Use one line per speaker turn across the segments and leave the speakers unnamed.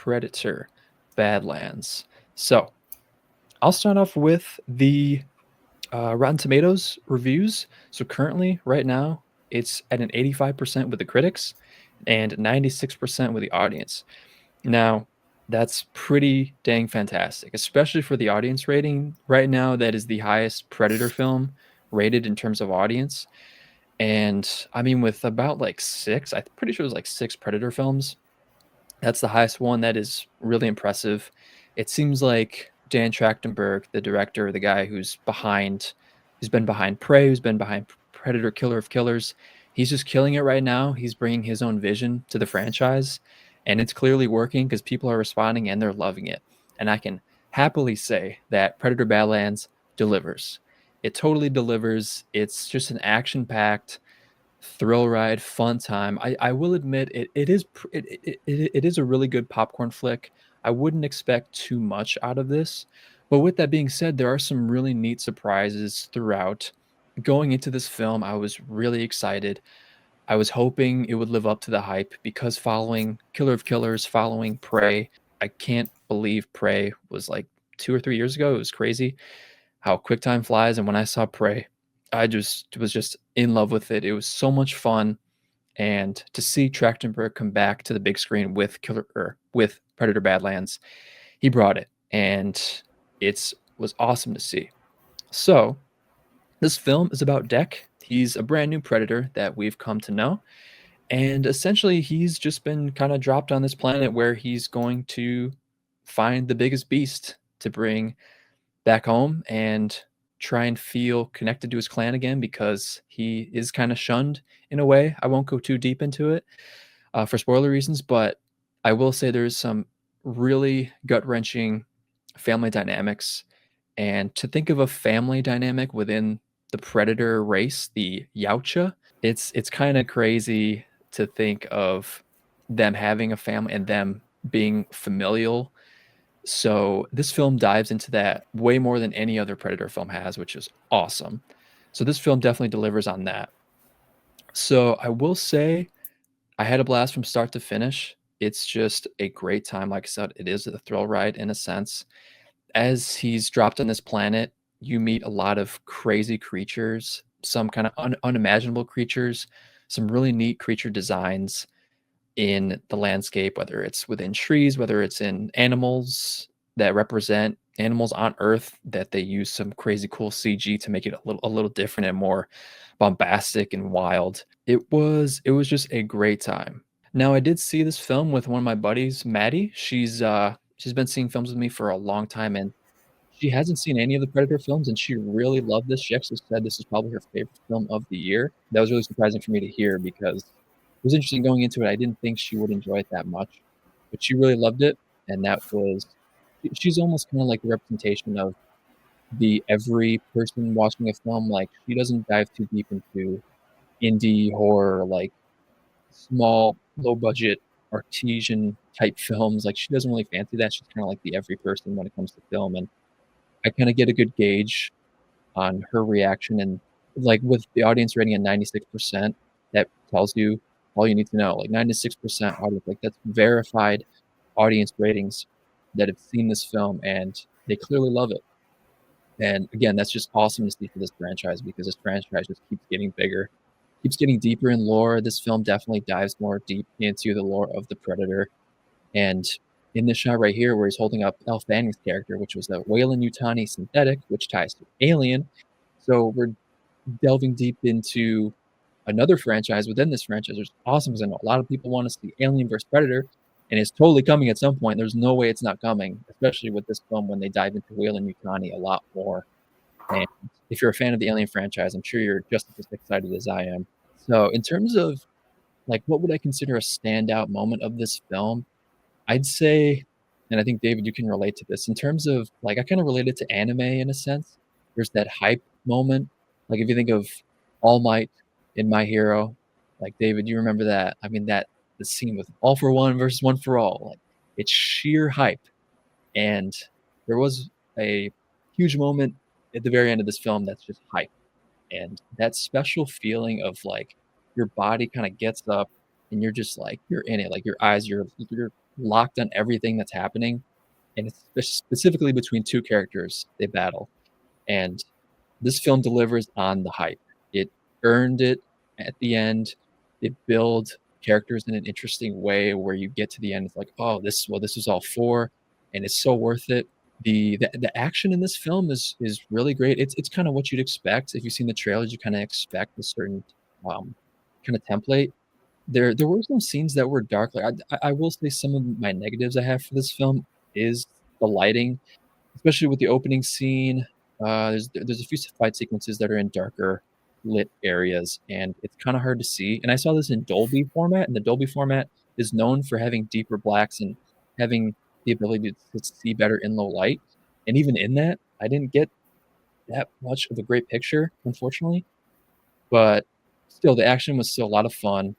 Predator Badlands. So I'll start off with the Rotten Tomatoes reviews. So currently, right now, it's at an 85% with the critics and 96% with the audience. Now, that's pretty dang fantastic, especially for the audience rating. Right now, that is the highest Predator film rated in terms of audience. And I mean, with about like six, I'm pretty sure it was like six Predator films. That's the highest one. That is really impressive. It seems like Dan Trachtenberg, the director, the guy who's been behind Prey, who's been behind Predator Killer of Killers, he's just killing it right now. He's bringing his own vision to the franchise, and it's clearly working because people are responding and they're loving it. And I can happily say that Predator Badlands delivers. It totally delivers. It's just an action-packed thrill ride, fun time. I will admit it is a really good popcorn flick. I wouldn't expect too much out of this, but with that being said, there are some really neat surprises throughout. Going into this film, I was really excited. I was hoping it would live up to the hype because following Killer of Killers, following Prey, I can't believe Prey was like 2 or 3 years ago. It was crazy how quick time flies. And when I saw Prey, I just was just in love with it. It was so much fun, and to see Trachtenberg come back to the big screen with Killer or with Predator Badlands, he brought it, and it's was awesome to see. So this film is about Deck. He's a brand new predator that we've come to know, and essentially he's just been kind of dropped on this planet where he's going to find the biggest beast to bring back home and try and feel connected to his clan again because he is kind of shunned in a way. I won't go too deep into it for spoiler reasons, but I will say there's some really gut wrenching family dynamics. And to think of a family dynamic within the predator race, the Yautja, it's kind of crazy to think of them having a family and them being familial. So this film dives into that way more than any other Predator film has, which is awesome. So this film definitely delivers on that. So I will say I had a blast from start to finish. It's just a great time. Like I said, it is a thrill ride in a sense. As he's dropped on this planet, you meet a lot of crazy creatures, some kind of unimaginable creatures, some really neat creature designs in the landscape, whether it's within trees, whether it's in animals that represent animals on Earth that they use some crazy cool CG to make it a little different and more bombastic and wild. It was just a great time. Now I did see this film with one of my buddies, Maddie. She's been seeing films with me for a long time, and she hasn't seen any of the Predator films, and she really loved this. She actually said this is probably her favorite film of the year. That was really surprising for me to hear because it was interesting going into it. I didn't think she would enjoy it that much, but she really loved it, and that was she's almost kind of like the representation of the every person watching a film. Like she doesn't dive too deep into indie horror, like small, low budget, artesian type films. Like she doesn't really fancy that. She's kind of like the every person when it comes to film, and I kind of get a good gauge on her reaction. And like with the audience rating at 96%, that tells you all you need to know. Like 96% audience, like that's verified audience ratings that have seen this film and they clearly love it. And again, that's just awesome to see for this franchise because this franchise just keeps getting bigger, keeps getting deeper in lore. This film definitely dives more deep into the lore of the Predator. And in this shot right here, where he's holding up Elle Fanning's character, which was a Wayland Yutani synthetic, which ties to Alien. So we're delving deep into another franchise within this franchise, which is awesome because I know a lot of people want to see Alien versus Predator, and it's totally coming at some point. There's no way it's not coming, especially with this film when they dive into Wayland Yutani a lot more. And if you're a fan of the Alien franchise, I'm sure you're just as excited as I am. So, in terms of like what would I consider a standout moment of this film, I'd say, and I think David, you can relate to this in terms of like I kind of relate it to anime in a sense. There's that hype moment. Like if you think of All Might in My Hero, like David, you remember that? I mean that the scene with All for One versus One for All, like it's sheer hype. And there was a huge moment at the very end of this film that's just hype. And that special feeling of like your body kind of gets up and you're just like you're in it, like your eyes, you're locked on everything that's happening, and it's specifically between 2 characters, they battle, and this film delivers on the hype. It earned it at the end. They build characters in an interesting way where you get to the end, it's like, "Oh, this is what this was all for," and it's so worth it. The action in this film is really great. It's kinda what you'd expect. If you've seen the trailers, you kinda expect a certain, um, kinda template. There were some scenes that were dark, like, I will say some of my negatives I have for this film is the lighting. Especially with the opening scene, there's a few fight sequences that are in darker lit areas, and it's kinda hard to see, and I saw this in Dolby format, and the Dolby format is known for having deeper blacks and having the ability to see better in low light, and even in that, I didn't get that much of a great picture, unfortunately, but still, the action was still a lot of fun.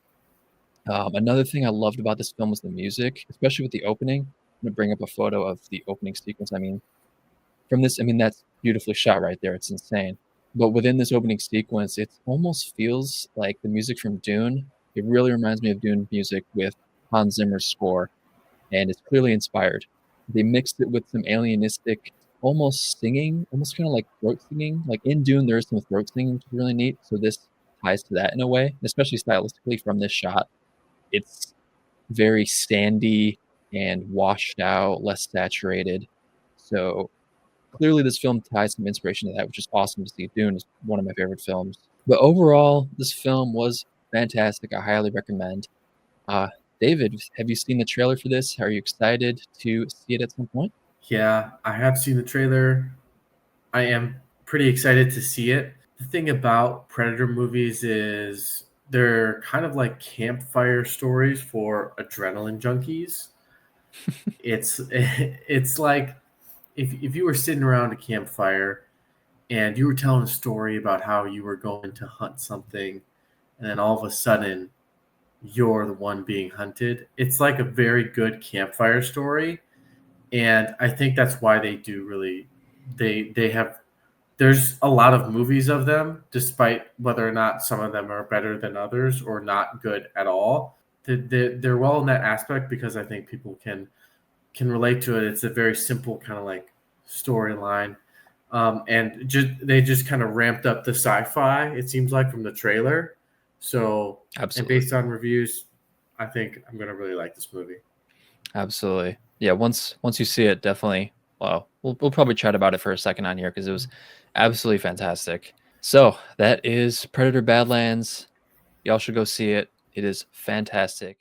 Another thing I loved about this film was the music, especially with the opening. I'm gonna bring up a photo of the opening sequence, from this, that's beautifully shot right there, it's insane. But within this opening sequence, it almost feels like the music from Dune. It really reminds me of Dune music with Hans Zimmer's score, and it's clearly inspired. They mixed it with some alienistic, almost singing, almost kinda like throat singing. Like, in Dune, there is some throat singing, which is really neat, so this ties to that in a way, especially stylistically from this shot. It's very sandy and washed out, less saturated. So clearly, this film ties some inspiration to that, which is awesome to see. Dune is one of my favorite films. But overall, this film was fantastic. I highly recommend. Uh, David, have you seen the trailer for this? Are you excited to see it at some point?
Yeah, I have seen the trailer. I am pretty excited to see it. The thing about Predator movies is they're kind of like campfire stories for adrenaline junkies. It's it's like if you were sitting around a campfire and you were telling a story about how you were going to hunt something, and then all of a sudden you're the one being hunted. It's like a very good campfire story, and I think that's why they do really they have there's a lot of movies of them, despite whether or not some of them are better than others or not good at all. They're well in that aspect because I think people can relate to it. It's a very simple kind of like storyline, and just they just kind of ramped up the sci-fi. It seems like from the trailer. So, and
Absolutely.
based on reviews, I think I'm gonna really like this movie.
Absolutely. Yeah, once you see it, definitely well, we'll probably chat about it for a second on here because it was absolutely fantastic. So, that is Predator Badlands. Y'all should go see it. It is fantastic.